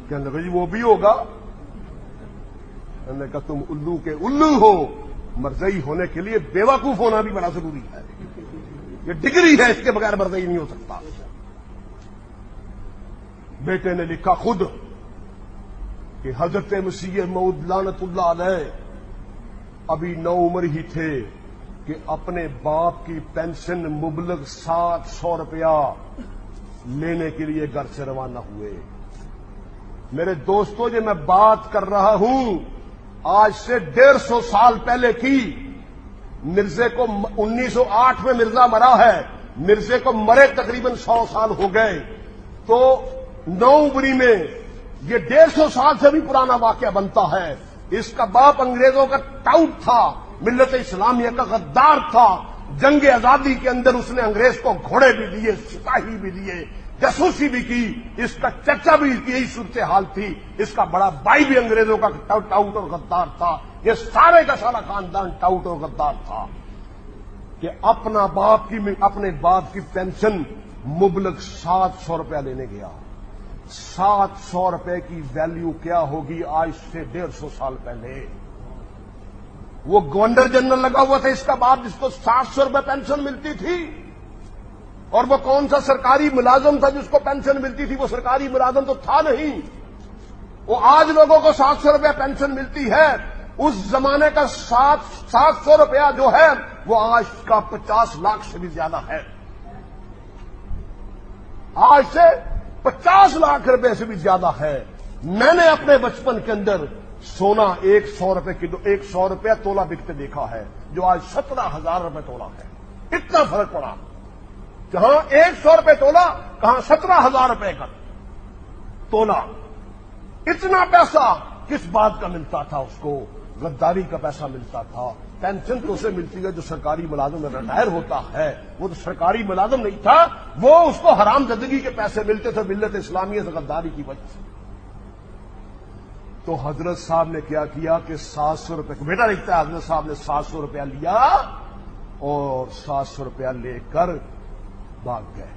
کہنے لگا جی وہ بھی ہوگا. میں نے کہا تم الو کے الو ہو. مرزئی ہونے کے لیے بیوقوف ہونا بھی بڑا ضروری ہے. یہ ڈگری ہے, اس کے بغیر مرزئی نہیں ہو سکتا. بیٹے نے لکھا خود کہ حضرت مسیح موعود لعنت اللہ علیہ ابھی 9 عمر ہی تھے کہ اپنے باپ کی پینشن مبلغ 700 روپیہ لینے کے لیے گھر سے روانہ ہوئے. میرے دوستوں, یہ میں بات کر رہا ہوں آج سے 150 سال پہلے کی. مرزے کو 1908 میں مرزا مرا ہے, مرزے کو مرے تقریباً 100 سال ہو گئے. تو 9 عمری میں یہ 150 سال سے بھی پرانا واقعہ بنتا ہے. اس کا باپ انگریزوں کا ٹاؤٹ تھا, ملت اسلامیہ کا غدار تھا. جنگ آزادی کے اندر اس نے انگریز کو گھوڑے بھی دیے, سپاہی بھی دیے, جاسوسی بھی کی. اس کا چچا بھی یہی صورتحال تھی. اس کا بڑا بھائی بھی انگریزوں کا ٹاؤٹ اور غدار تھا. یہ سارے کا سارا خاندان ٹاؤٹ اور غدار تھا کہ اپنے باپ کی پینشن مبلغ 700 روپیہ لینے گیا. 700 روپے کی ویلیو کیا ہوگی آج سے 150 سال پہلے. وہ گورنر جنرل لگا ہوا تھا اس کا باپ, جس کو 700 روپے پینشن ملتی تھی. اور وہ کون سا سرکاری ملازم تھا جس کو پینشن ملتی تھی؟ وہ سرکاری ملازم تو تھا نہیں. وہ آج لوگوں کو 700 روپے پینشن ملتی ہے. اس زمانے کا 700 روپیہ جو ہے وہ آج کا 50 لاکھ سے بھی زیادہ ہے. آج سے 50 لاکھ روپے سے بھی زیادہ ہے. میں نے اپنے بچپن کے اندر سونا 100 روپے کلو 100 روپیہ تولا بکتے دیکھا ہے, جو آج 17,000 روپے تولا ہے. اتنا فرق پڑا. کہاں 100 روپے تولا, کہاں 17,000 روپے کا تولا. اتنا پیسہ کس بات کا ملتا تھا اس کو؟ غداری کا پیسہ ملتا تھا. پینشن تو اسے ملتی ہے جو سرکاری ملازم میں ریٹائر ہوتا ہے. وہ تو سرکاری ملازم نہیں تھا, وہ اس کو حرام زندگی کے پیسے ملتے تھے ملت اسلامیہ سے غداری کی وجہ سے. تو حضرت صاحب نے کیا کیا کہ 700 روپے, بیٹا لکھتا ہے حضرت صاحب نے 700 روپیہ لیا اور 700 روپیہ لے کر بھاگ گئے.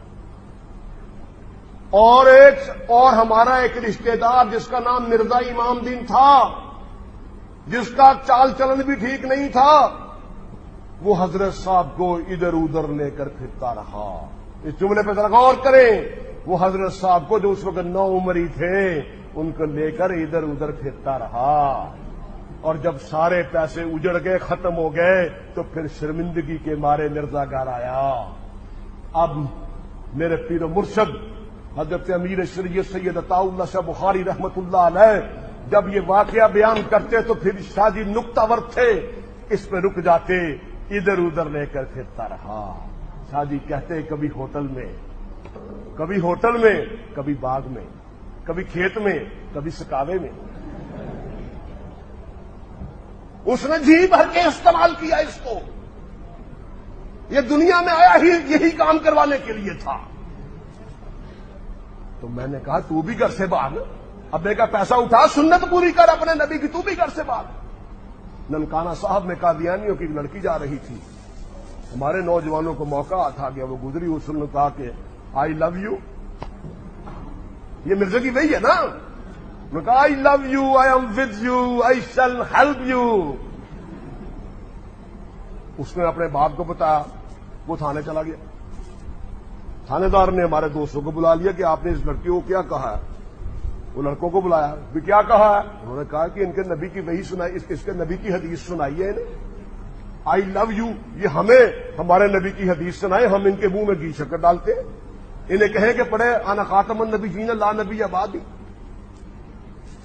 اور ہمارا ایک رشتہ دار جس کا نام مرزا امام دین تھا, جس کا چال چلن بھی ٹھیک نہیں تھا, وہ حضرت صاحب کو ادھر ادھر لے کر پھرتا رہا. اس جملے پہ ذرا غور کریں. وہ حضرت صاحب کو جو اس وقت 9 عمر ہی تھے ان کو لے کر ادھر ادھر پھرتا رہا. اور جب سارے پیسے اجڑ گئے, ختم ہو گئے, تو پھر شرمندگی کے مارے مرزا گھر آیا. اب میرے پیر و مرشد حضرت امیر شریعت سید عطا اللہ شاہ بخاری رحمت اللہ علیہ جب یہ واقعہ بیان کرتے تو پھر شاہ جی نکتہ ور تھے, اس پہ رک جاتے, ادھر ادھر لے کر پھرتا رہا. شاہ جی کہتے کبھی ہوٹل میں, کبھی باغ میں, کبھی کھیت میں, کبھی سکاوے میں. اس نے جی بھر کے استعمال کیا اس کو. یہ دنیا میں آیا ہی یہی کام کروانے کے لیے تھا. تو میں نے کہا تو بھی گھر سے بھاگ, ابے کا پیسہ اٹھا, سنت پوری کر اپنے نبی کی, تو بھی گھر سے بھاگ. ننکانہ صاحب میں قادیانیوں کی ایک لڑکی جا رہی تھی. ہمارے نوجوانوں کو موقع آتا گیا, وہ گزری, اس نے کہا کہ آئی لو یو. یہ مرزا کی وہی ہے نا. نے کہا I love you, I am with you, I shall help you. اس نے اپنے باپ کو بتایا, وہ تھانے چلا گیا. تھانے دار نے ہمارے دوستوں کو بلا لیا کہ آپ نے اس لڑکی کو کیا کہا ہے. وہ لڑکوں کو بلایا, بھی کیا کہا ہے؟ انہوں نے کہا کہ ان کے نبی کی وہی سنائی, اس کے نبی کی حدیث سنائی ہے انہیں. آئی لو یو یہ ہمیں ہمارے نبی کی حدیث سنائے, ہم ان کے منہ میں گھی شکر ڈالتے ہیں. انہیں کہیں کہ پڑھے انا خاتم النبی جین لا نبی آبادی,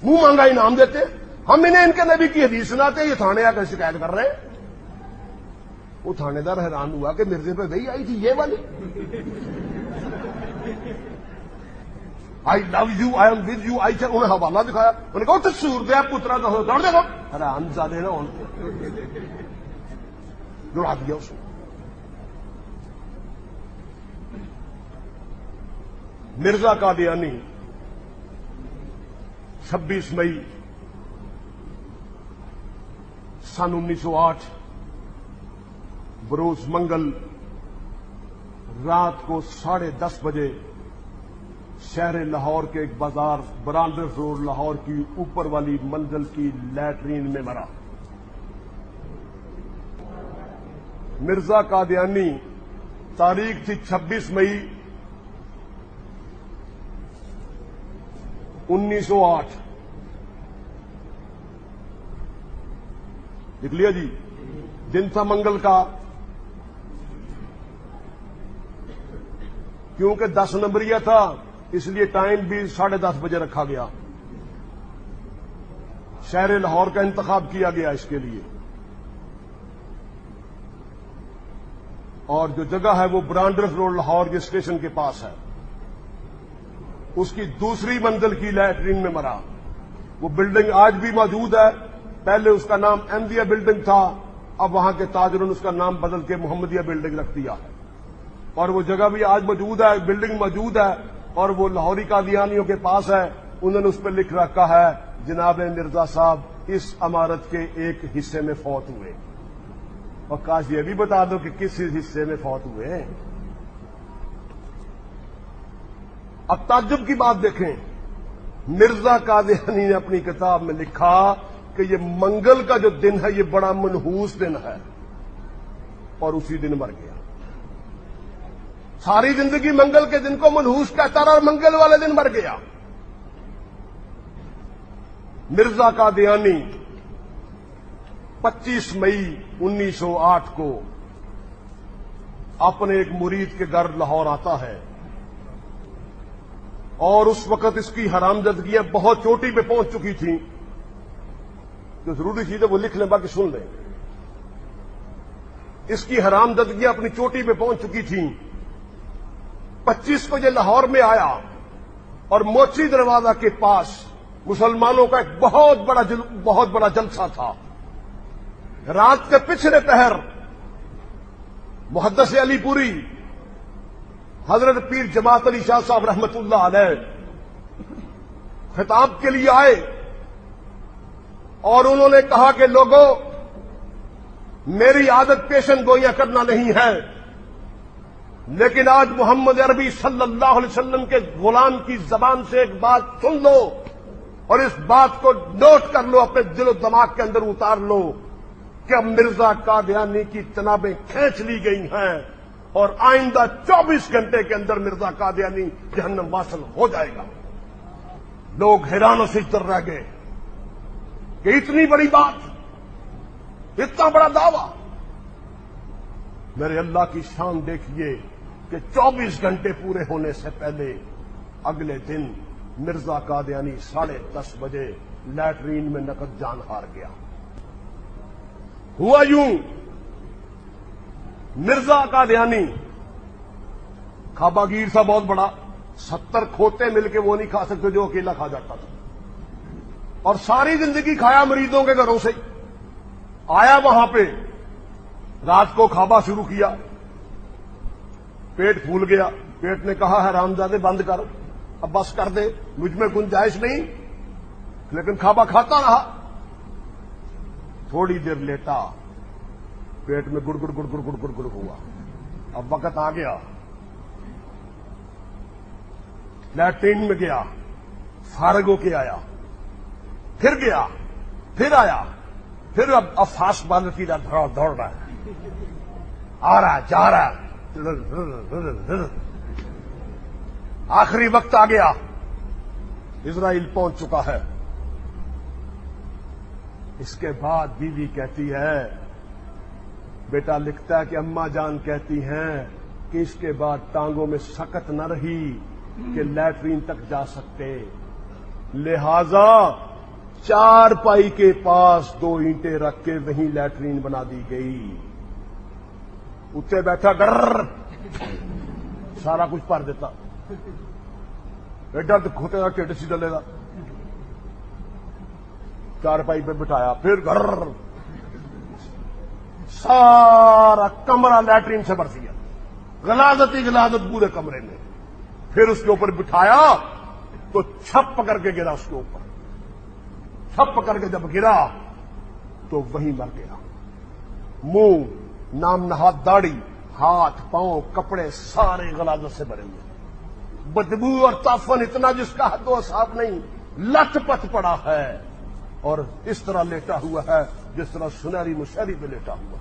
منہ مانگا انعام دیتے. ہم انہیں ان کے نبی کی حدیث سناتے ہیں, یہ تھانے آ کر شکایت کر رہے ہیں. وہ تھانے دار حیران ہوا کہ مرزے پہ وہی آئی تھی یہ والی. I love you, I am with you, آئی سے انہیں حوالہ دکھایا. انہوں نے کہا سور دیا پترا کا دوڑ دے گا. ارے ہم زیادہ نا ان کو دوڑا دیا اس نے. مرزا قادیانی 26 مئی سن 1908 بروز منگل رات کو 10:30 بجے شہر لاہور کے ایک بازار برانڈرز روڈ لاہور کی اوپر والی منزل کی لیٹرین میں مرا۔ مرزا قادیانی، تاریخ تھی 26 مئی 1908۔ لکھ لیا جی؟ دن تھا منگل کا، کیونکہ 10 نمبریہ تھا اس لیے ٹائم بھی 10:30 بجے رکھا گیا۔ شہر لاہور کا انتخاب کیا گیا اس کے لیے، اور جو جگہ ہے وہ برانڈرز روڈ لاہور کے اسٹیشن کے پاس ہے۔ اس کی دوسری منزل کی لیٹرین میں مرا۔ وہ بلڈنگ آج بھی موجود ہے، پہلے اس کا نام احمدیہ بلڈنگ تھا، اب وہاں کے تاجروں نے اس کا نام بدل کے محمدیہ بلڈنگ رکھ دیا ہے، اور وہ جگہ بھی آج موجود ہے، بلڈنگ موجود ہے، اور وہ لاہوری قادیانیوں کے پاس ہے۔ انہوں نے اس پہ لکھ رکھا ہے جناب مرزا صاحب اس عمارت کے ایک حصے میں فوت ہوئے، اور کاش یہ بھی بتا دو کہ کس حصے میں فوت ہوئے۔ اب تعجب کی بات دیکھیں، مرزا قادیانی نے اپنی کتاب میں لکھا کہ یہ منگل کا جو دن ہے یہ بڑا منحوس دن ہے، اور اسی دن مر گیا۔ ساری زندگی منگل کے دن کو منحوس کہتا رہا اور منگل والے دن مر گیا۔ مرزا قادیانی 25 مئی 1908 کو اپنے ایک مرید کے گھر لاہور آتا ہے، اور اس وقت اس کی حرامزدگیاں بہت چوٹی پہ پہنچ چکی تھیں۔ جو ضروری چیز ہے وہ لکھ لیں، باقی سن لیں۔ اس کی حرامزدگیاں اپنی چوٹی پہ پہنچ چکی تھیں۔ 25 کو یہ لاہور میں آیا، اور موچی دروازہ کے پاس مسلمانوں کا ایک بہت بڑا جلسہ تھا۔ رات کے پچھلے پہر محدث علی پوری حضرت پیر جماعت علی شاہ صاحب رحمت اللہ علیہ خطاب کے لیے آئے، اور انہوں نے کہا کہ لوگوں، میری عادت پیشن گوئیاں کرنا نہیں ہے، لیکن آج محمد عربی صلی اللہ علیہ وسلم کے غلام کی زبان سے ایک بات سن لو، اور اس بات کو نوٹ کر لو، اپنے دل و دماغ کے اندر اتار لو کہ اب مرزا قادیانی کی تنابیں کھینچ لی گئی ہیں، اور آئندہ 24 گھنٹے کے اندر مرزا قادیانی جہنم واصل ہو جائے گا۔ لوگ حیران و شجر رہ گئے کہ اتنی بڑی بات، اتنا بڑا دعویٰ۔ میرے اللہ کی شان دیکھیے کہ 24 گھنٹے پورے ہونے سے پہلے اگلے دن مرزا قادیانی 10:30 بجے لیٹرین میں نقد جان ہار گیا۔ ہوا یوں، مرزا قادیانی کھابا گیر تھا بہت بڑا، 70 کھوتے مل کے وہ نہیں کھا سکتے جو اکیلا کھا جاتا تھا، اور ساری زندگی کھایا مریدوں کے گھروں سے۔ آیا وہاں پہ، رات کو کھابا شروع کیا، پیٹ پھول گیا، پیٹ نے کہا حرامزادے بند کر، اب بس کر دے، مجھ میں گنجائش نہیں، لیکن کھابا کھاتا رہا۔ تھوڑی دیر لیٹا، پیٹ میں گڑ گڑ گڑ گڑ گڑ گڑ گڑ ہوا۔ اب وقت آ گیا، لیٹرین میں گیا، فارغ ہو کے آیا، پھر گیا، پھر آیا، پھر اب فاسٹ بالر کی طرح دوڑ رہا ہے، آ رہا جا رہا، آخری وقت آ گیا، اسرائیل پہنچ چکا ہے۔ اس کے بعد بیوی کہتی ہے، بیٹا لکھتا ہے کہ اماں جان کہتی ہیں کہ اس کے بعد ٹانگوں میں سکت نہ رہی کہ لیٹرین تک جا سکتے، لہذا 4 پائی کے پاس 2 اینٹیں رکھ کے وہیں لیٹرین بنا دی گئی۔ اتنے بیٹھا گر سارا کچھ بھر دیتا، ایڈا کھوتے گا ٹھڈ سی ڈلے گا، 4 پائی پہ بٹھایا، پھر گھر سارا کمرہ لیٹرین سے بھر دیا، غلاظت ہی غلاظت پورے کمرے میں۔ پھر اس کے اوپر بٹھایا تو چھپ کر کے گرا، اس کے اوپر چھپ کر کے جب گرا تو وہیں مر گیا۔ منہ، نام نہاد داڑھی، ہاتھ، پاؤں، کپڑے سارے غلاظت سے بھرے ہوئے۔ بدبو اور تعفن اتنا جس کا حد و حساب نہیں، لت پت پڑا ہے اور اس طرح لیٹا ہوا ہے جس طرح سنہری مشہری پہ لیٹا ہوا.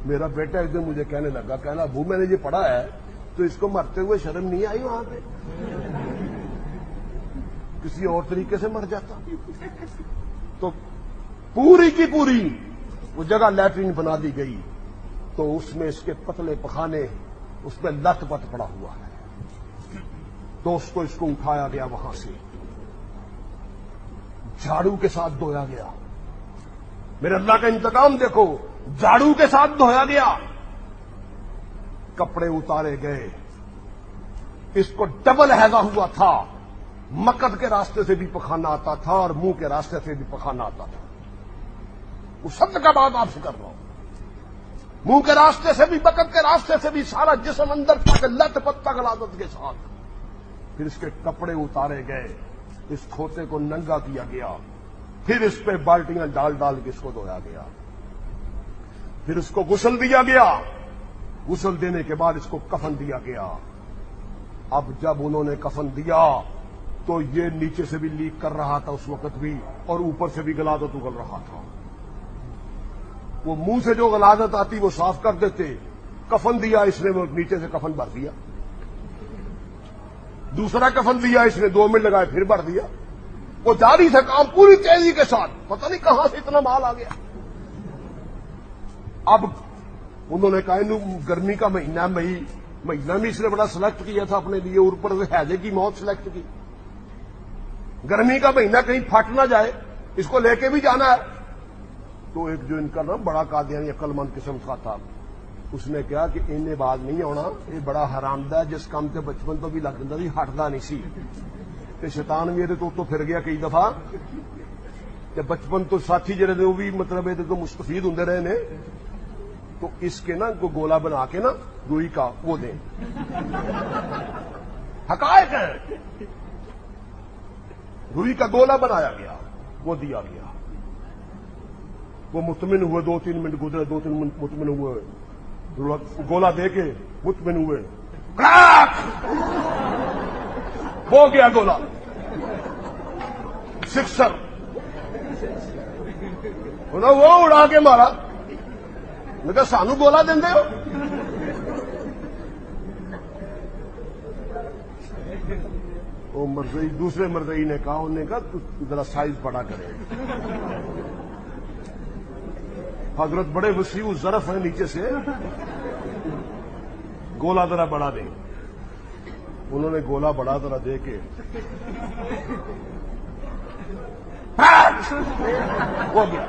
میرا بیٹا ایک دن مجھے کہنے لگا، کہنا ابو میں نے یہ پڑھا ہے تو اس کو مرتے ہوئے شرم نہیں آئی وہاں پہ؟ کسی اور طریقے سے مر جاتا. تو پوری کی پوری وہ جگہ لیٹرین بنا دی گئی تو اس میں اس کے پتلے پخانے، اس میں لت پت پڑا ہوا ہے. دوستوں اس کو اٹھایا گیا وہاں سے، جھاڑو کے ساتھ دھویا گیا. میرے اللہ کا انتقام دیکھو، جھاڑو کے ساتھ دھویا گیا، کپڑے اتارے گئے. اس کو ڈبل ہیضہ ہوا تھا، مقد کے راستے سے بھی پخانا آتا تھا اور منہ کے راستے سے بھی پخانا آتا تھا. اس شبد کا بات آپ سے کر رہا ہوں. منہ کے راستے سے بھی، مقد کے راستے سے بھی، سارا جسم اندر تک لت پت غلاظت کے ساتھ. پھر اس کے کپڑے اتارے گئے، اس کھوتے کو ننگا کیا گیا، پھر اس پہ بالٹیاں ڈال ڈال کے اس کو دھویا گیا، پھر اس کو غسل دیا گیا. غسل دینے کے بعد اس کو کفن دیا گیا. اب جب انہوں نے کفن دیا تو یہ نیچے سے بھی لیک کر رہا تھا اس وقت بھی، اور اوپر سے بھی غلاظت اگل رہا تھا. وہ منہ سے جو غلاظت آتی وہ صاف کر دیتے. کفن دیا اس نے، وہ نیچے سے کفن بھر دیا. دوسرا کفن دیا اس نے، 2 منٹ لگائے پھر بھر دیا. وہ جاری تھا کام پوری تیزی کے ساتھ. پتہ نہیں کہاں سے اتنا مال آ گیا. اب انہوں نے کہا گرمی کا مہینہ مہینہ میں اس نے بڑا سلیکٹ کیا تھا اپنے لیے، اوپر سے حیضے کی موت سلیکٹ کی. گرمی کا مہینہ کہیں پھٹ نہ جائے، اس کو لے کے بھی جانا ہے. تو ایک جو ان کا نا بڑا قادیانی عقل مند قسم کا تھا، اس نے کہا کہ انہیں بعد نہیں ہونا، یہ بڑا حرامدہ ہے، جس کام سے بچپن تو بھی لگ جاتا سی ہٹتا نہیں سی. کہ شیطان میرے تو پھر گیا کئی دفعہ کہ بچپن تو ساتھی جڑے نے وہ بھی مطلب یہ تو مستفید ہوں رہے نے. تو اس کے نا کو گولا بنا کے نا روئی کا وہ دیں. حقائق ہے، روئی کا گولا بنایا گیا، وہ دیا گیا. وہ مطمئن ہوئے، 2-3 منٹ گزرے، 2-3 منٹ مطمئن ہوئے، گولا دے کے مطمئن ہوئے. ہو گیا گولا، سکسر. وہ اڑا کے مارا. میں کہا سانو گولا دیں ہو. وہ مرزئی، دوسرے مرزئی نے کہا، انہوں نے کہا ذرا سائز بڑا کرے. حضرت بڑے وسیع ظرف ہیں، نیچے سے گولا ذرا بڑا دیں. انہوں نے گولا بڑا ذرا دے کے ہو گیا.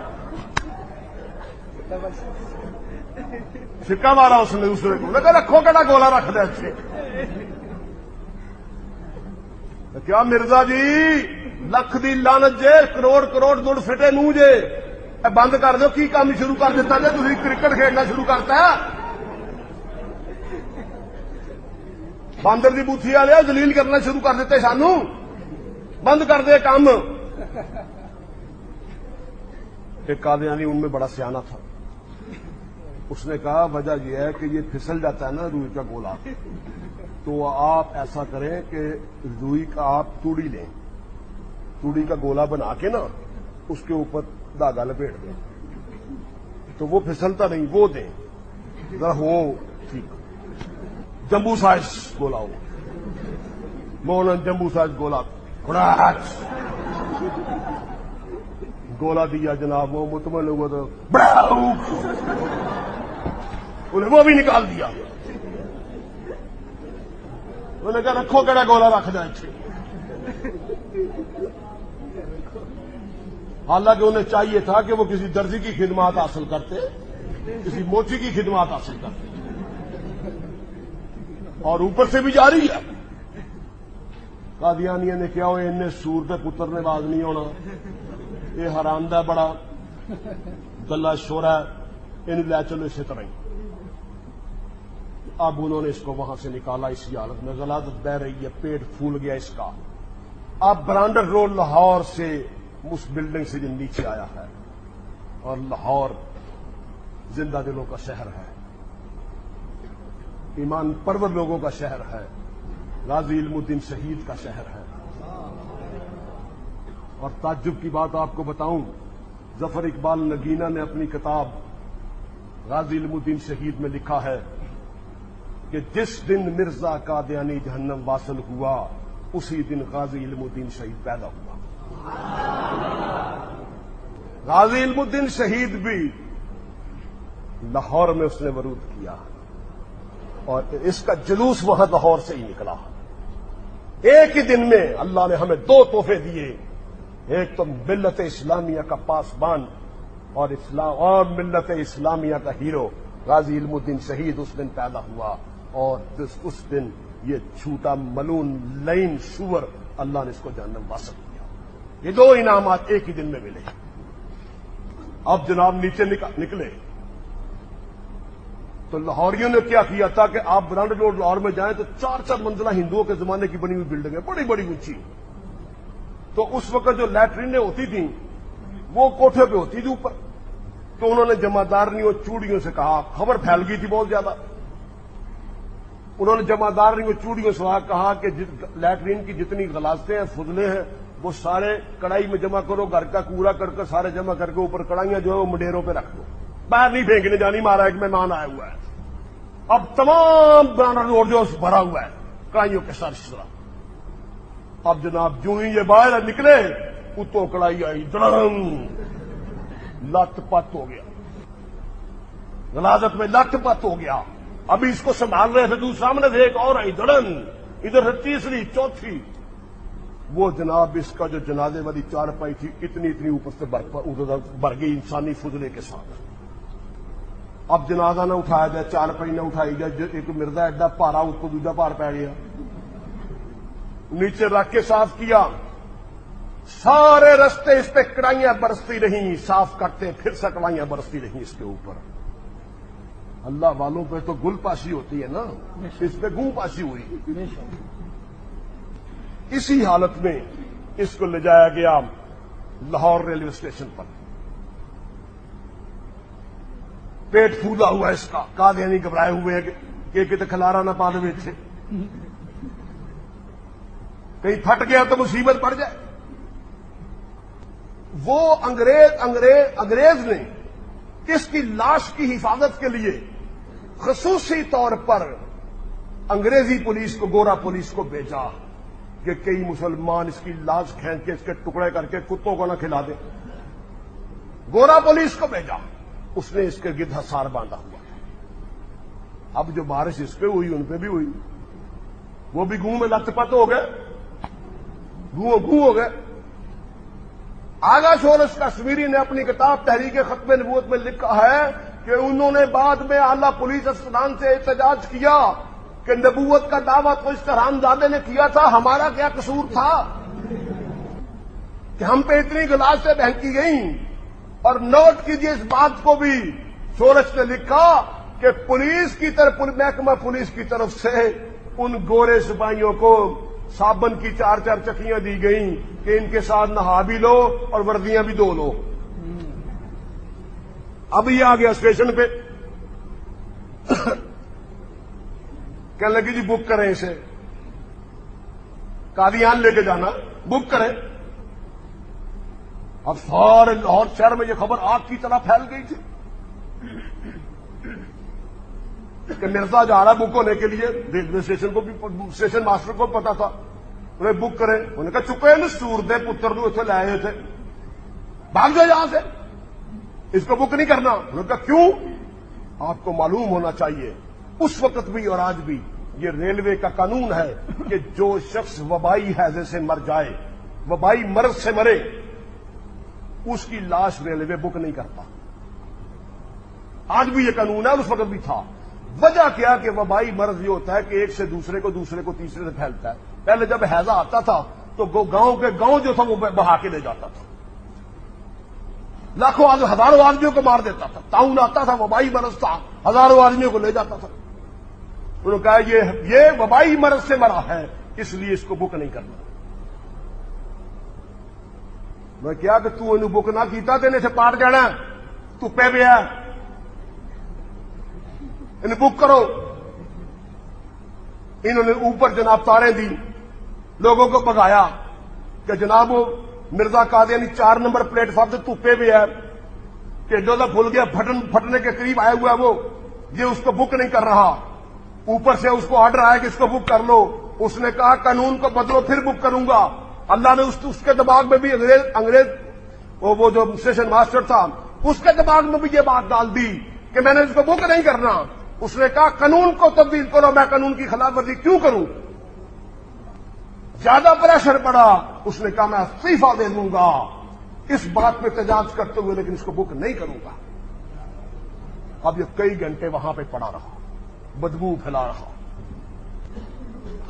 سکا مارا اس نے دوسرے کو. کہا رکھو کہڑا گولا رکھ دے اچھے. کیا مرزا جی لکھ دی لانت جے، کروڑ کروڑ دڑ فٹے نو جے، بند کر دو. کی کام شروع کر دیتا جی؟ تھی کرکٹ کھیلنا شروع کرتا ہے. باندر دی بوتھی والے دلیل کرنا شروع کر دیتے سانو. بند کر دے کام. ایک قادیانی ان میں بڑا سیانا تھا، اس نے کہا وجہ یہ ہے کہ یہ پھسل جاتا ہے نا روئی کا گولا، تو آپ ایسا کریں کہ روئی کا آپ توڑی لیں، توڑی کا گولا بنا کے نا اس کے اوپر دھاگا لپیٹ دیں تو وہ پھسلتا نہیں. وہ دیں ذرا، ہو ٹھیک. جمبو سائز گولا ہو، مولانا جمبو سائز گولا گولا دیا جناب. وہ مطمئن ہوا تو انہیں وہ بھی نکال دیا. انہوں نے کہا رکھو کہڑا گولا رکھ دیں اچھے. حالانکہ انہیں چاہیے تھا کہ وہ کسی درزی کی خدمات حاصل کرتے، کسی موچی کی خدمات حاصل کرتے، اور اوپر سے بھی جاری ہے. قادیانیہ نے کیا ہو، انہیں سور پہ پتر نے باز نہیں ہونا، یہ حرامدہ بڑا گلا شورا ہے، انہیں لے چلو اسی طرح ہی. اب انہوں نے اس کو وہاں سے نکالا، اسی حالت میں غلاظت بہ رہی ہے، پیٹ پھول گیا اس کا. اب برانڈر روڈ لاہور سے اس بلڈنگ سے جو نیچے آیا ہے، اور لاہور زندہ دلوں کا شہر ہے. ایمان پرور لوگوں کا شہر ہے، غازی علم الدین شہید کا شہر ہے۔ اور تعجب کی بات آپ کو بتاؤں، ظفر اقبال نگینہ نے اپنی کتاب غازی علم الدین شہید میں لکھا ہے کہ جس دن مرزا قادیانی جہنم واصل ہوا اسی دن غازی علم الدین شہید پیدا ہوا۔ غازی علم الدین شہید بھی لاہور میں اس نے ورود کیا اور اس کا جلوس وہاں لاہور سے ہی نکلا۔ ایک ہی دن میں اللہ نے ہمیں دو تحفے دیے، ایک تو ملت اسلامیہ کا پاسبان اور ملت اسلامیہ کا ہیرو غازی علم الدین شہید اس دن پیدا ہوا، اور اس دن یہ چھوٹا ملون لین سور اللہ نے اس کو جہنم واصل کیا۔ یہ دو انعامات ایک ہی دن میں ملے۔ اب جناب نیچے نکلے تو لاہوریوں نے کیا کیا تھا کہ آپ برانڈ روڈ لاہور میں جائیں تو 4 منزلہ ہندوؤں کے زمانے کی بنی ہوئی بلڈنگیں بڑی بڑی اونچی، تو اس وقت جو لیٹرینیں ہوتی تھیں وہ کوٹھے پہ ہوتی تھی اوپر، تو انہوں نے جمعدارنیوں چوڑیوں سے کہا، خبر پھیل گئی تھی بہت زیادہ، انہوں نے جمعدارنیوں چوڑیوں سے کہا کہ لیٹرین کی جتنی غلاظتیں ہیں فضلے ہیں وہ سارے کڑائی میں جمع کرو، گھر کا کوڑا کر کے سارے جمع کر کے اوپر کڑائیاں جو ہے وہ منڈیروں پہ رکھ دو، باہر نہیں پھینکنے جانی، مارا ایک مہمان آیا ہوا ہے۔ اب تمام برانڈ روڈ جو بھرا ہوا ہے کڑائیوں کے ساتھ اس طرح۔ اب جناب جو ہی یہ باہر نکلے اتوں کڑائی آئی، دڑم، لت پت ہو گیا، غلاظت میں لت پت ہو گیا۔ ابھی اس کو سنبھال رہے تھے، دوسرے سامنے سے ایک اور آئی، دڑن، ادھر سے تیسری، چوتھی۔ وہ جناب اس کا جو جنازے والی چارپائی تھی اتنی اوپر سے بھر گئی انسانی فضلے کے ساتھ۔ اب جنازہ نہ اٹھایا جائے، چارپائی نہ اٹھائی جائے، ایک مرزا ایڈا پارا اس کو دوجا پار پی گیا، نیچے رکھ کے صاف کیا، سارے رستے اس پہ کڑائیاں برستی رہیں، صاف کرتے پھر سے کڑائیاں برستی رہیں اس کے اوپر۔ اللہ والوں پہ تو گل پاشی ہوتی ہے نا، اس پہ گوں پاشی ہوئی۔ اسی حالت میں اس کو لے جایا گیا لاہور ریلوے اسٹیشن پر، پیٹ پھولا ہوا اس کا، قادیانی گھبرائے ہوئے ہیں کہ کتنے کھلارا نہ پا دے تھے، کہیں پھٹ گیا تو مصیبت پڑ جائے۔ وہ انگریز نے اس کی لاش کی حفاظت کے لیے خصوصی طور پر انگریزی پولیس کو، گورا پولیس کو بھیجا کہ کئی مسلمان اس کی لاش کھینچ کے اس کے ٹکڑے کر کے کتوں کو نہ کھلا دیں۔ گورا پولیس کو بھیجا، اس نے اس کے گرد حصار باندھا ہوا۔ اب جو بارش اس پہ ہوئی ان پہ بھی ہوئی، وہ بھی گوں میں لت پت ہو گئے، گوں ہو گئے۔ آگا شورش کشمیری نے اپنی کتاب تحریک ختم نبوت میں لکھا ہے کہ انہوں نے بعد میں اعلی پولیس افسران سے احتجاج کیا کہ نبوت کا دعویٰ تو اس حرامزادے نے کیا تھا، ہمارا کیا قصور تھا کہ ہم پہ اتنی غلاظتیں بہنکی گئیں۔ اور نوٹ کیجیے اس بات کو بھی، شورش نے لکھا کہ پولیس کی طرف، محکمہ پولیس کی طرف سے ان گورے سپاہیوں کو صابن کی 4 چکیاں دی گئیں کہ ان کے ساتھ نہا بھی لو اور وردیاں بھی دھو لو۔ اب یہ آ گیا اسٹیشن پہ، کہنے لگی جی بک کریں اسے، قادیان لے کے جانا، بک کریں۔ اب سارے لاہور شہر میں یہ خبر آگ کی طرح پھیل گئی تھی کہ مرزا جا رہا بک ہونے کے لیے۔ ریلوے اسٹیشن کو بھی، اسٹیشن ماسٹر کو پتا تھا، انہیں بک کریں۔ انہوں نے کہا چپے نا سور دے پتر نو اتنے لائے ہوئے تھے، بھاگ جاؤ یہاں سے، اس کو بک نہیں کرنا۔ انہوں نے کہا کیوں؟ آپ کو معلوم ہونا چاہیے اس وقت بھی اور آج بھی یہ ریلوے کا قانون ہے کہ جو شخص وبائی ہیضے سے مر جائے، وبائی مرض سے مرے، اس کی لاش ریلوے بک نہیں کرتا۔ آج بھی یہ قانون ہے اور اس وقت بھی تھا۔ وجہ کیا کہ وبائی مرض یہ ہوتا ہے کہ ایک سے دوسرے کو، دوسرے کو تیسرے سے پھیلتا ہے۔ پہلے جب ہیضہ آتا تھا تو گاؤں کے گاؤں جو تھا وہ بہا کے لے جاتا تھا، لاکھوں ہزاروں آدمیوں کو مار دیتا تھا۔ طاعون آتا تھا، وبائی مرض تھا، ہزاروں آدمیوں کو لے جاتا تھا۔ انہوں نے کہا یہ وبائی مرض سے مرا ہے، اس لیے اس کو بک نہیں کرنا۔ میں کیا کہ تو انہوں بک نہ کیتا تو انہیں سے پاٹ جانا، تو پہ بھی ہے، انہیں بک کرو۔ انہوں نے اوپر جناب تاریں دی، لوگوں کو بگایا کہ جناب وہ Mirza Qadiani 4 number plate form سے توپے بھی ہے کہ ڈوزہ بھول گیا، پھٹنے کے قریب آیا ہوا ہے وہ، یہ اس کو بک نہیں کر رہا۔ اوپر سے اس کو آرڈر آیا کہ اس کو بک کر لو، اس نے کہا قانون کو بدلو پھر بک کروں گا۔ اللہ نے اس کے دماغ میں بھی انگریز وہ جو اسٹیشن ماسٹر تھا اس کے دماغ میں بھی یہ بات ڈال دی کہ میں نے اس کو بک نہیں کرنا۔ اس نے کہا قانون کو تبدیل کرو، میں قانون کی خلاف ورزی کیوں کروں؟ زیادہ پریشر پڑا، اس نے کہا میں استعفیٰ دے دوں گا اس بات پہ احتجاج کرتے ہوئے، لیکن اس کو بک نہیں کروں گا۔ اب یہ کئی گھنٹے وہاں پہ پڑا رہا، بدبو پھیلا رہا۔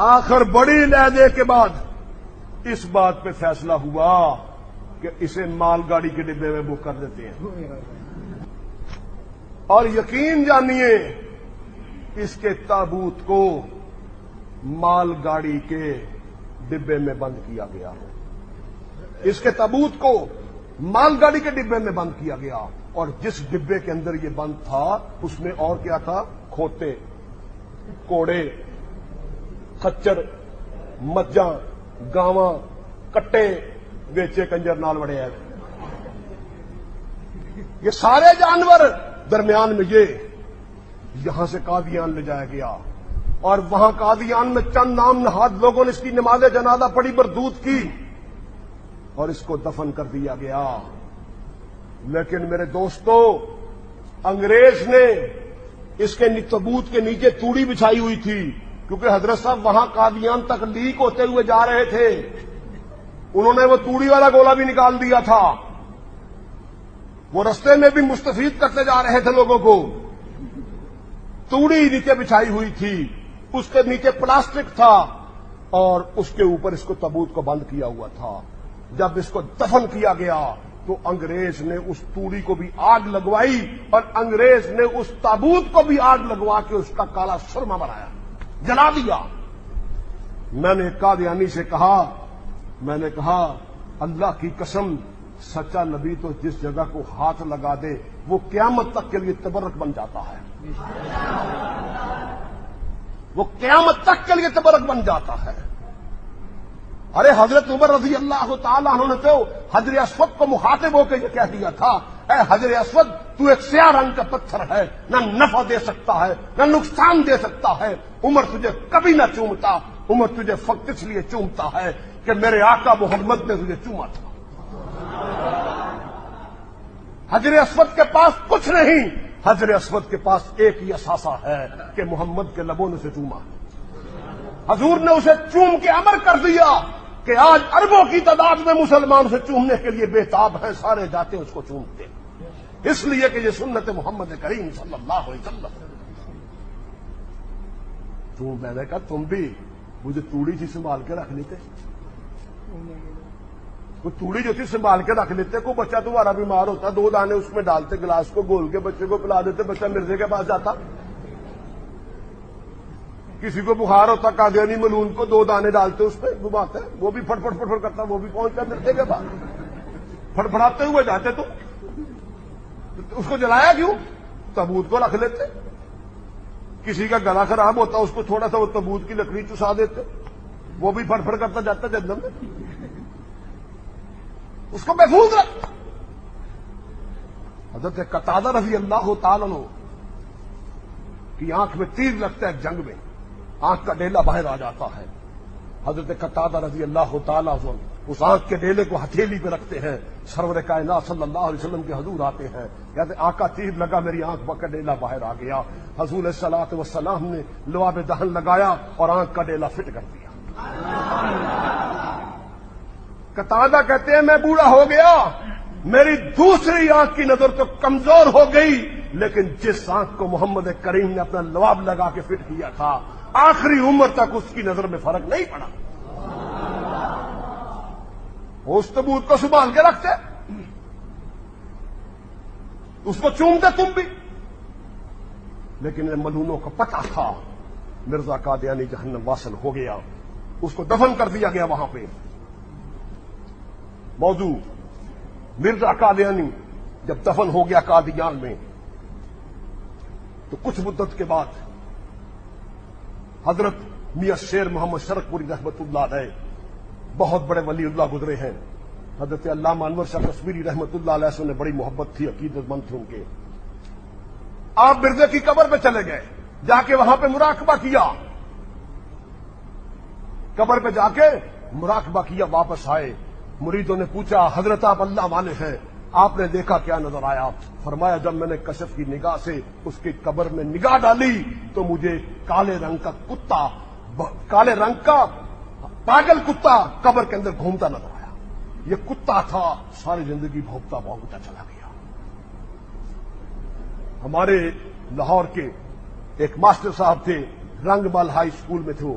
آخر بڑی لہجے کے بعد اس بات پہ فیصلہ ہوا کہ اسے مال گاڑی کے ڈبے میں بک کر دیتے ہیں، اور یقین جانیے اس کے تابوت کو مال گاڑی کے ڈبے میں بند کیا گیا۔ اس کے تابوت کو مال گاڑی کے ڈبے میں بند کیا گیا، اور جس ڈبے کے اندر یہ بند تھا اس میں اور کیا تھا؟ کھوتے، کوڑے، خچر، مجھاں، گاواں، کٹے بیچے کنجر نال بڑے ہیں، یہ سارے جانور۔ درمیان میں یہاں سے قادیان لے جایا گیا، اور وہاں قادیان میں چند نام نہاد لوگوں نے اس کی نماز جنازہ پڑھی، بردود کی، اور اس کو دفن کر دیا گیا۔ لیکن میرے دوستو، انگریز نے اس کے تابوت کے نیچے توڑی بچھائی ہوئی تھی، کیونکہ حضرت صاحب وہاں قادیان تک لیک ہوتے ہوئے جا رہے تھے، انہوں نے وہ توڑی والا گولا بھی نکال دیا تھا۔ وہ رستے میں بھی مستفید کرتے جا رہے تھے لوگوں کو۔ توڑی نیچے بچھائی ہوئی تھی، اس کے نیچے پلاسٹک تھا، اور اس کے اوپر اس کو تابوت کو بند کیا ہوا تھا۔ جب اس کو دفن کیا گیا تو انگریز نے اس توڑی کو بھی آگ لگوائی، اور انگریز نے اس تابوت کو بھی آگ لگوا کے اس کا کالا سرما بنایا، جلا دیا۔ میں نے قادیانی سے کہا، میں نے کہا اللہ کی قسم، سچا نبی تو جس جگہ کو ہاتھ لگا دے وہ قیامت تک کے لیے تبرک بن جاتا ہے، وہ قیامت تک کے لیے تبرک بن جاتا ہے۔ ارے حضرت عمر رضی اللہ تعالیٰ عنہ نے تو حجر اسود کو مخاطب ہو کے یہ کہہ دیا تھا، اے حجر اسود تو ایک سیاہ رنگ کا پتھر ہے، نہ نفع دے سکتا ہے نہ نقصان دے سکتا ہے، عمر تجھے کبھی نہ چومتا، عمر تجھے فقط اس لیے چومتا ہے کہ میرے آقا محمد نے تجھے چوما تھا۔ حجر اسود کے پاس کچھ نہیں، حجر اسود کے پاس ایک ہی اثاثہ ہے کہ محمد کے لبوں نے اسے چوما۔ حضور نے اسے چوم کے امر کر دیا کہ آج اربوں کی تعداد میں مسلمان اسے چومنے کے لیے بےتاب ہیں، سارے جاتے اس کو چومتے، اس لیے کہ یہ سنت محمد کریم صلی اللہ علیہ وسلم۔ تو میں نے کہا تم بھی مجھے توڑی تھی سنبھال کے رکھ لیتے، وہ توڑی جو تھی سنبھال کے رکھ لیتے، کوئی بچہ تمہارا بیمار ہوتا 2 دانے اس میں ڈالتے، گلاس کو گول کے بچے کو پلا دیتے، بچہ مرزے کے پاس جاتا۔ کسی کو بخار ہوتا قادیانی ملون کو 2 دانے ڈالتے اس پہ، وہ بات ہے، وہ بھی فٹ فٹ فٹ فٹ کرتا، وہ بھی پہنچتا مرزے کے پاس، فٹفڑاتے ہوئے جاتے تو اس کو جلایا کیوں؟ تابوت کو رکھ لیتے۔ کسی کا گلا خراب ہوتا اس کو تھوڑا سا وہ تابوت کی لکڑی چسا دیتے، وہ بھی فٹ فٹ کرتا جاتا جنت میں، اس کو محفوظ رکھ۔ حضرت قتادہ رضی اللہ تعالیٰ عنہ کی آنکھ میں تیر لگتا ہے جنگ میں، آنکھ کا ڈیلا باہر آ جاتا ہے۔ حضرت قتادہ رضی اللہ تعالیٰ عنہ اس آنکھ کے ڈیلے کو ہتھیلی پہ رکھتے ہیں، سرور کائنات صلی اللہ علیہ وسلم کے حضور آتے ہیں، کہتے آقا تیر لگا میری آنکھ کا ڈیلا باہر آ گیا۔ حضور الصلوۃ والسلام نے لعاب دہن لگایا اور آنکھ کا ڈیلا فٹ کر دیا۔ قتادہ کہتے ہیں میں بوڑھا ہو گیا، میری دوسری آنکھ کی نظر تو کمزور ہو گئی، لیکن جس آنکھ کو محمد کریم نے اپنا لعاب لگا کے فٹ کیا تھا آخری عمر تک اس کی نظر میں فرق نہیں پڑا۔ اس تابوت کو سنبھال کے رکھتے، اس کو چومتے تم بھی، لیکن ان ملونوں کو پتہ تھا مرزا قادیانی جہنم واصل ہو گیا، اس کو دفن کر دیا گیا وہاں پہ۔ موضوع مرزا قادیانی جب دفن ہو گیا قادیان میں تو کچھ مدت کے بعد حضرت میاں شیر محمد شرق پوری رحمت اللہ علیہ بہت بڑے ولی اللہ گزرے ہیں. حضرت علامہ انور شاہ کشمیری رحمت اللہ علیہ سے انہیں بڑی محبت تھی, عقیدت مند تھے ان کے. آپ مرزا کی قبر پہ چلے گئے, جا کے وہاں پہ مراقبہ کیا, قبر پہ جا کے مراقبہ کیا, واپس آئے. مریدوں نے پوچھا حضرت آپ اللہ والے ہیں, آپ نے دیکھا کیا نظر آیا؟ فرمایا جب میں نے کشف کی نگاہ سے اس کی قبر میں نگاہ ڈالی تو مجھے کالے رنگ کا پاگل کتا قبر کے اندر گھومتا نظر آیا. یہ کتا تھا, ساری زندگی بھونکتا بھونکتا چلا گیا. ہمارے لاہور کے ایک ماسٹر صاحب تھے, رنگ مال ہائی اسکول میں تھے,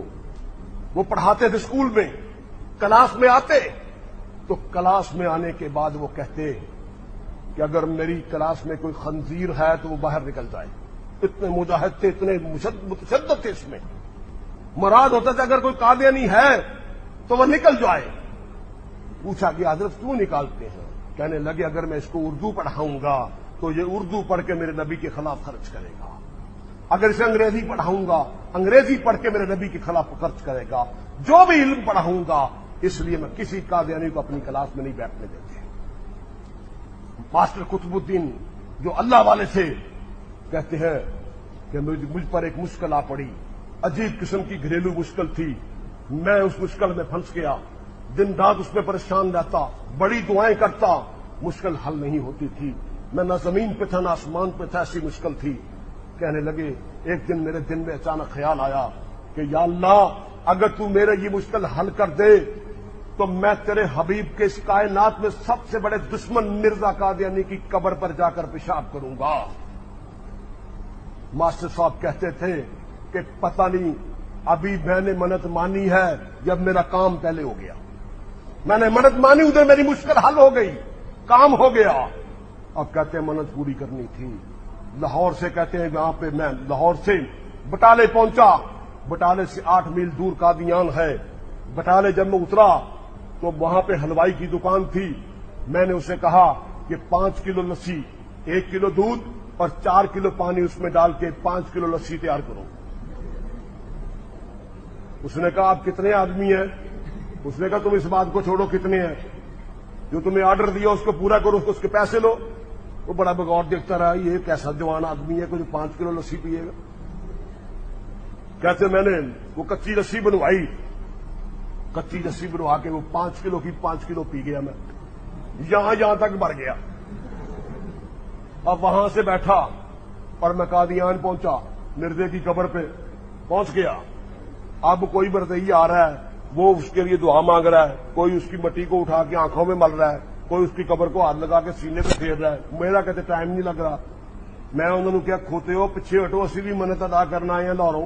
وہ پڑھاتے تھے اسکول میں. کلاس میں آتے تو کلاس میں آنے کے بعد وہ کہتے کہ اگر میری کلاس میں کوئی خنزیر ہے تو وہ باہر نکل جائے. اتنے مجاہد تھے, اتنے متشدد تھے. اس میں مراد ہوتا تھا اگر کوئی قادیانی ہے تو وہ نکل جائے. پوچھا کہ حضرت کیوں نکالتے ہیں؟ کہنے لگے اگر میں اس کو اردو پڑھاؤں گا تو یہ اردو پڑھ کے میرے نبی کے خلاف خرچ کرے گا, اگر اسے انگریزی پڑھاؤں گا انگریزی پڑھ کے میرے نبی کے خلاف خرچ کرے گا. جو بھی علم پڑھاؤں گا, اس لیے میں کسی قادیانی کو اپنی کلاس میں نہیں بیٹھنے دیتے. ماسٹر قطب الدین جو اللہ والے تھے کہتے ہیں کہ مجھ پر ایک مشکل آ پڑی, عجیب قسم کی گھریلو مشکل تھی. میں اس مشکل میں پھنس گیا, دن رات اس میں پریشان رہتا, بڑی دعائیں کرتا, مشکل حل نہیں ہوتی تھی. میں نہ زمین پہ تھا نہ آسمان پہ تھا, ایسی مشکل تھی. کہنے لگے ایک دن میرے دل میں اچانک خیال آیا کہ یا اللہ اگر تو میرے یہ مشکل حل کر دے تو میں تیرے حبیب کے اس کائنات میں سب سے بڑے دشمن مرزا قادیانی کی قبر پر جا کر پیشاب کروں گا. ماسٹر صاحب کہتے تھے کہ پتہ نہیں ابھی میں نے منت مانی ہے جب میرا کام پہلے ہو گیا. میں نے منت مانی ادھر میری مشکل حل ہو گئی, کام ہو گیا. اب کہتے ہیں منت پوری کرنی تھی. لاہور سے کہتے ہیں یہاں پہ میں لاہور سے بٹالے پہنچا, بٹالے سے 8 میل دور قادیان ہے. بٹالے جب میں اترا تو وہاں پہ حلوائی کی دکان تھی. میں نے اسے کہا کہ 5 کلو لسی, 1 کلو دودھ اور 4 کلو پانی اس میں ڈال کے 5 کلو لسی تیار کرو. اس نے کہا آپ کتنے آدمی ہیں؟ اس نے کہا تم اس بات کو چھوڑو کتنے ہیں, جو تمہیں آرڈر دیا اس کو پورا کرو, اس کے پیسے لو. وہ بڑا بغور دیکھتا رہا, یہ کیسا جوان آدمی ہے کہ جو 5 کلو لسی پیے گا. کہتے میں نے وہ کچی لسی بنوائی, کچی لسی بنوا کے وہ 5 کلو کی 5 کلو پی گیا. میں یہاں تک بھر گیا. اب وہاں سے بیٹھا اور میں قادیان پہنچا, مرزے کی قبر پہ پہنچ گیا. اب کوئی مرزئی آ رہا ہے, وہ اس کے لیے دعا مانگ رہا ہے, کوئی اس کی مٹی کو اٹھا کے آنکھوں میں مل رہا ہے, کوئی اس کی قبر کو ہاتھ لگا کے سینے پہ پھیر رہا ہے. میرا کہتے ٹائم نہیں لگ رہا. میں انہوں نے کیا کھوتے ہو, پیچھے ہٹو, اسی بھی منت ادا کرنا آئے ہیں لاہوروں.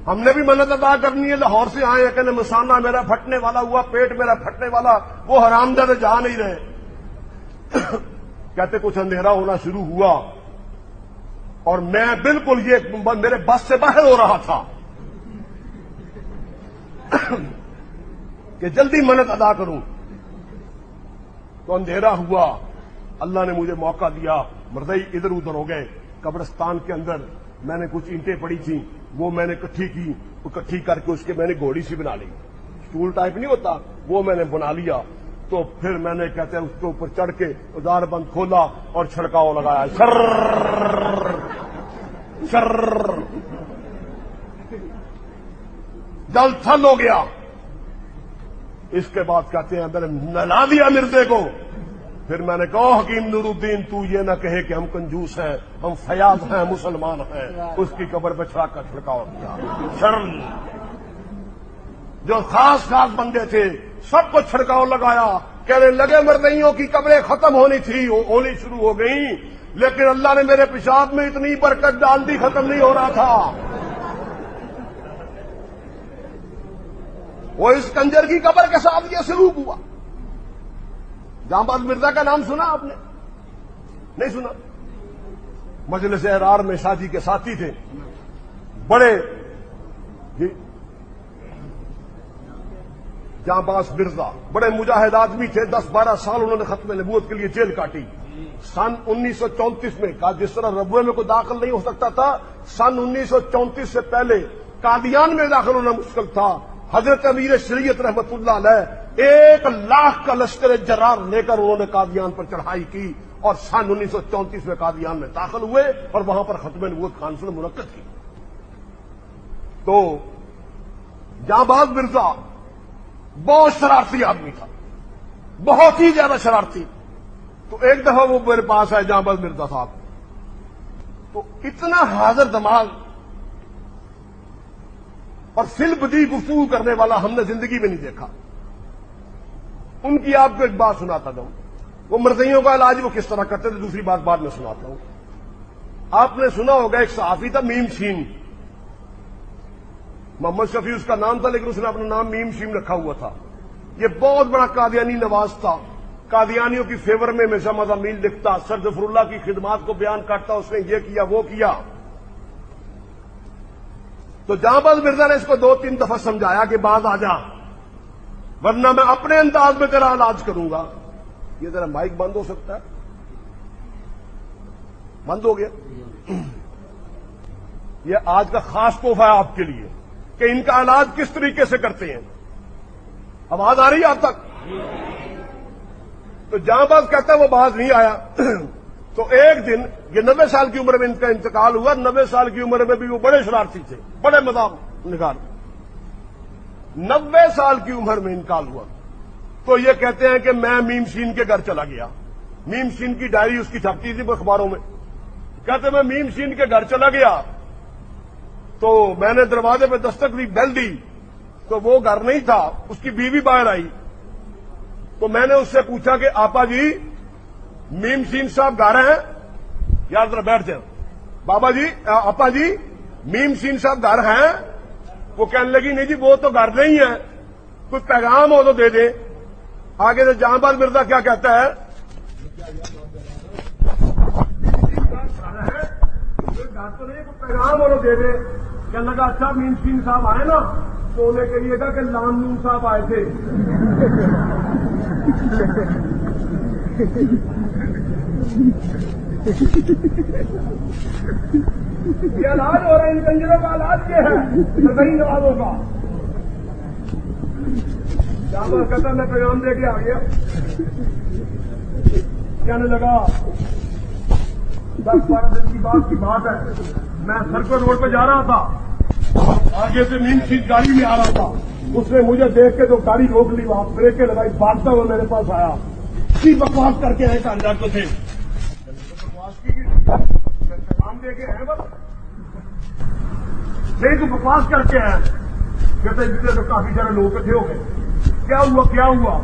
ہم نے بھی منت ادا کرنی ہے, لاہور سے آئے ہیں. کہ مسانہ میرا پھٹنے والا ہوا, پیٹ میرا پھٹنے والا, وہ حرامزادے جا نہیں رہے. کہتے کچھ اندھیرا ہونا شروع ہوا اور میں بالکل یہ میرے بس سے باہر ہو رہا تھا کہ جلدی منت ادا کروں. تو اندھیرا ہوا, اللہ نے مجھے موقع دیا. مرزئی ادھر ادھر ہو گئے. قبرستان کے اندر میں نے کچھ اینٹیں پڑی تھیں, وہ میں نے اکٹھی کی, اکٹھی کر کے اس کے میں نے گھوڑی سی بنا لی, اسٹول ٹائپ نہیں ہوتا, وہ میں نے بنا لیا. تو پھر میں نے کہتے ہیں اس کے اوپر چڑھ کے دار بند کھولا اور چھڑکاؤ لگایا, شر شر, جل تھل ہو گیا. اس کے بعد کہتے ہیں میں نے نلا دیا مرزے کو. پھر میں نے کہا حکیم نور الدین تو یہ نہ کہے کہ ہم کنجوس ہیں, ہم فیاض ہیں, مسلمان ہیں. اس کی قبر پہ چھڑا کر چھڑکاؤ کیا. شرم جو خاص بندے تھے سب کو چھڑکاؤ لگایا. کہنے لگے مرزئیوں کی قبریں ختم ہونی تھی, ہونی شروع ہو گئیں, لیکن اللہ نے میرے پیشاب میں اتنی برکت ڈال دی, ختم نہیں ہو رہا تھا. وہ اس کنجر کی قبر کے ساتھ یہ سلوک ہوا. جہاں مرزا کا نام سنا آپ نے؟ نہیں سنا. مجلس احرار میں شاہ جی کے ساتھی تھے, بڑے جہاں باز مرزا, بڑے مجاہد آدمی تھے. 10-12 سال انہوں نے ختم نبوت کے لیے جیل کاٹی. سن 1934 میں جس طرح ربوے میں کوئی داخل نہیں ہو سکتا تھا, سن 1934 سے پہلے قادیان میں داخل ہونا مشکل تھا. حضرت امیر شریعت رحمت اللہ علیہ 1,00,000 کا لشکر جرار لے کر انہوں نے قادیان پر چڑھائی کی اور سن 1934 میں قادیان میں داخل ہوئے اور وہاں پر ختم نبوت کانفرنس منعقد کی. تو جہاں مرزا بہت شرارتی آدمی تھا, بہت ہی زیادہ شرارتی. تو ایک دفعہ وہ میرے پاس آئے جہاں مرزا صاحب, تو اتنا حاضر دماغ اور فل بدی گفتگو کرنے والا ہم نے زندگی میں نہیں دیکھا. ان کی آپ کو ایک بات سناتا ہوں, وہ مرزائیوں کا علاج وہ کس طرح کرتے تھے, دوسری بات بعد میں سناتا ہوں. آپ نے سنا ہوگا ایک صحافی تھا میم شین, محمد شفیع اس کا نام تھا لیکن اس نے اپنا نام میم شین رکھا ہوا تھا. یہ بہت بڑا قادیانی نواز تھا, قادیانیوں کی فیور میں ہمیشہ مضامین لکھتا, سر ظفر اللہ کی خدمات کو بیان کرتا, اس نے یہ کیا وہ کیا. تو جہاں مرزا نے اس کو 2-3 دفعہ سمجھایا کہ باز آ جا ورنہ میں اپنے انداز میں تیرا علاج کروں گا. یہ ذرا مائک بند ہو سکتا ہے, بند ہو گیا. یہ آج کا خاص تحفہ ہے آپ کے لیے کہ ان کا علاج کس طریقے سے کرتے ہیں. آواز آ رہی ہے آپ تک؟ تو جہاں باز کہتا ہے وہ باز نہیں آیا. تو ایک دن یہ 90 سال کی عمر میں ان کا انتقال ہوا. 90 سال کی عمر میں بھی وہ بڑے شرارتی تھے, بڑے مذاق نگار. 90 سال کی عمر میں انتقال ہوا. تو یہ کہتے ہیں کہ میں میم شین کے گھر چلا گیا. میم شین کی ڈائری اس کی چھپتی تھی اخباروں میں. کہتے میں میم شین کے گھر چلا گیا تو میں نے دروازے پہ دستک دی, بیل دی, تو وہ گھر نہیں تھا, اس کی بیوی باہر آئی. تو میں نے اس سے پوچھا کہ آپا جی میم شین صاحب گھر ہیں؟ یار ذرا بیٹھ جائیں. بابا جی آپا جی میم شین صاحب گھر ہیں؟ وہ کہنے لگی نہیں جی وہ تو گھر نہیں ہے, کوئی پیغام ہو تو دے دیں. آگے سے جہاں باز مرزا کیا کہتا ہے, گھر تو نہیں, کوئی پیغام ہو تو دے دیں. کہنے لگا اچھا میم شین صاحب آئے نا تو انہیں کہیے گا کہ لام نون صاحب آئے تھے. یہ علاج ہو رہا ہے, ان کنجروں کا علاج کیا ہے, صحیح نوازوں کا. جہاں کہتا میں پیغام دے کے آ گیا. کہنے لگا 10-12 دن کی بات ہے, میں سرکل روڈ پہ جا رہا تھا, آگے سے میم شین گاڑی میں آ رہا تھا. اس نے مجھے دیکھ کے تو گاڑی روک لی, وہاں بریکیں لگائی, بھاگتا ہوا میرے پاس آیا. کی بکواس کر کے آئے کانٹریکٹر تھے, بکواس کی پیغام دے کے آئے بس نہیں تو بکواس کر کے آئے. کہتے جتنے تو کافی سارے لوگ اکٹھے ہو گئے. کیا ہوا؟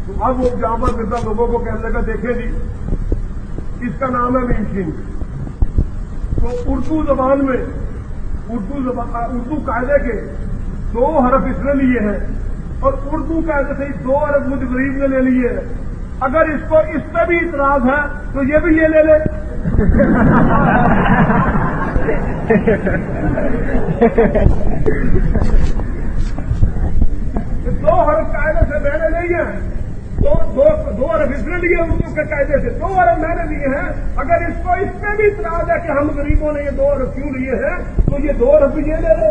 تو اب وہ جہاں پر مرزا لوگوں کو کہنے لگا دیکھیں جی اس کا نام ہے میم شین. تو اردو زبان میں اردو قاعدے کے 2 حرف اس نے لیے ہیں اور اردو قاعدے سے 2 حرف مجھ غریب نے لے لیے ہیں. اگر اس کو اس پہ بھی اعتراض ہے تو یہ بھی یہ لے لے. 2 حرف قاعدے سے میں نے لیے ہیں, 2 حرف اس نے لیے اردو کے قاعدے سے, 2 حرف میں نے لیے ہیں. اگر اس کو اس پہ بھی اعتراض ہے کہ ہم غریبوں نے یہ 2 حرف کیوں لیے ہیں تو یہ 2 حرف بھی یہ لے لے.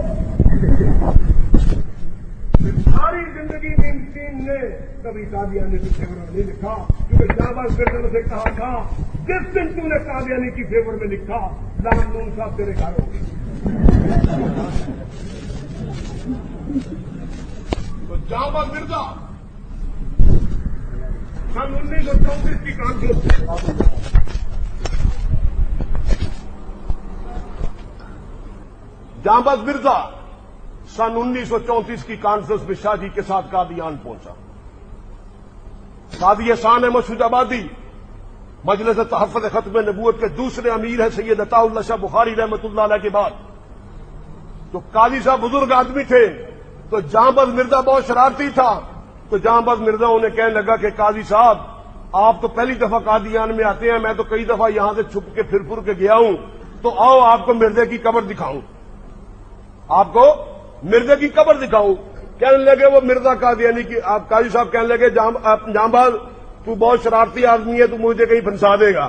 ساری زندگی میم شین نے کبھی قادیانی کی فیور میں نہیں لکھا, کیونکہ جہاں مرزا سے کہا تھا جس دن تم نے قادیانی کی فیور میں لکھا لام نون صاحب تیرے گھر ہو گئے. تو جہاں مرزا سن 1934 کی کانفرنس جہاں مرزا سن 1934 کی کانفرنس میں شاہ جی کے ساتھ قادیان پہنچا. قاضی احسان احمد شجاع آبادی مجلس تحفظ ختم نبوت کے دوسرے امیر ہیں سید عطا اللہ شاہ بخاری رحمۃ اللہ علیہ کے بعد. تو قاضی صاحب بزرگ آدمی تھے, تو جہاں مرزا بہت شرارتی تھا. تو جہاں مرزا انہیں کہنے لگا کہ قاضی صاحب آپ تو پہلی دفعہ قادیان میں آتے ہیں, میں تو کئی دفعہ یہاں سے چھپ کے پھر کے گیا ہوں, تو آؤ آپ کو مرزے کی قبر دکھاؤں, آپ کو مرزے کی قبر دکھاؤں. کہنے لگے وہ مرزا قادیانی کی. آپ قاضی صاحب کہنے لگے جہاں باز تو بہت شرارتی آدمی ہے, تو مجھے کہیں پھنسا دے گا.